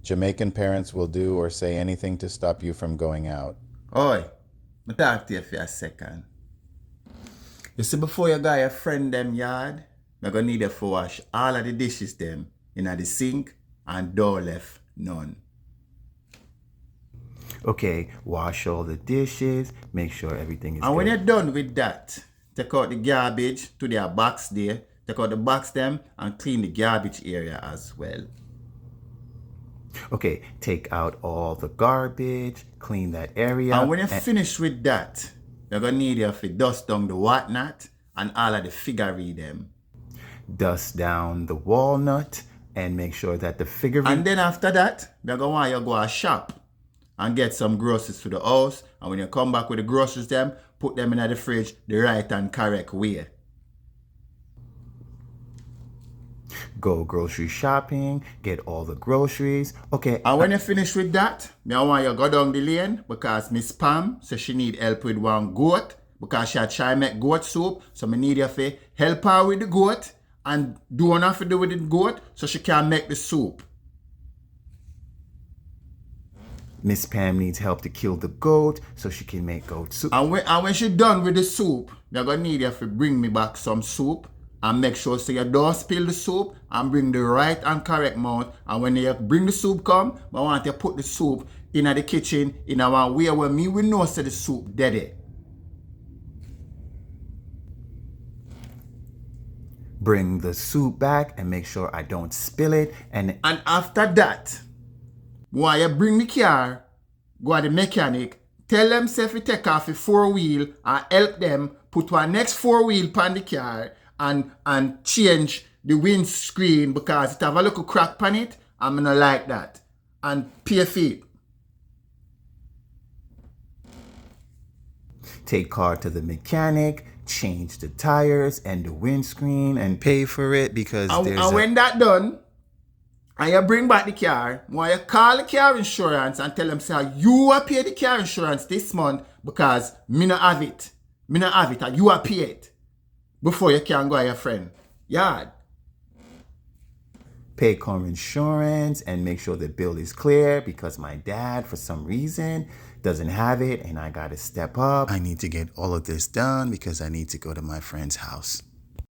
Jamaican parents will do or say anything to stop you from going out. Oi, me talk to you for a second. You see, before you go your friend them yard, you're gonna need you to wash all of the dishes them in the sink and door left none. Okay, wash all the dishes, make sure everything is And when good. you're done with that, take out the garbage to their box there, take out the box them and clean the garbage area as well. Okay, take out all the garbage, clean that area. And when you're finished with that, you're gonna need you to dust down the whatnot and all of the figurine them. Dust down the walnut and make sure that the figurine... And then after that, you're gonna want you to go a shop and get some groceries to the house. And when you come back with the groceries them, put them in the fridge the right and correct way. Go grocery shopping, get all the groceries. Okay. And when you finish with that, I want you to go down the lane because Miss Pam says she need help with one goat because she try make goat soup. So I need you to help her with the goat and do enough to do with the goat so she can make the soup. Miss Pam needs help to kill the goat so she can make goat soup. And when she done with the soup, you're going to need you to bring me back some soup and make sure so you don't spill the soup and bring the right and correct amount. And when you bring the soup come, I want you to put the soup in the kitchen in a way where me will know so the soup dead. Bring the soup back and make sure I don't spill it. And after that, when you bring the car, go to the mechanic, tell them say if you take off the 4-wheel and help them put one next 4-wheel on the car and change the windscreen because it have a little crack on it. I'm not like that. And pay for it. take car to the mechanic, change the tires and the windscreen and pay for it because and when that done, and you bring back the car, when you call the car insurance and tell them, say, you will pay the car insurance this month because me not have it. Me not have it and you will pay it before you can go to your friend. Yeah. pay car insurance and make sure the bill is clear because my dad, for some reason, doesn't have it and I got to step up. I need to get all of this done because I need to go to my friend's house.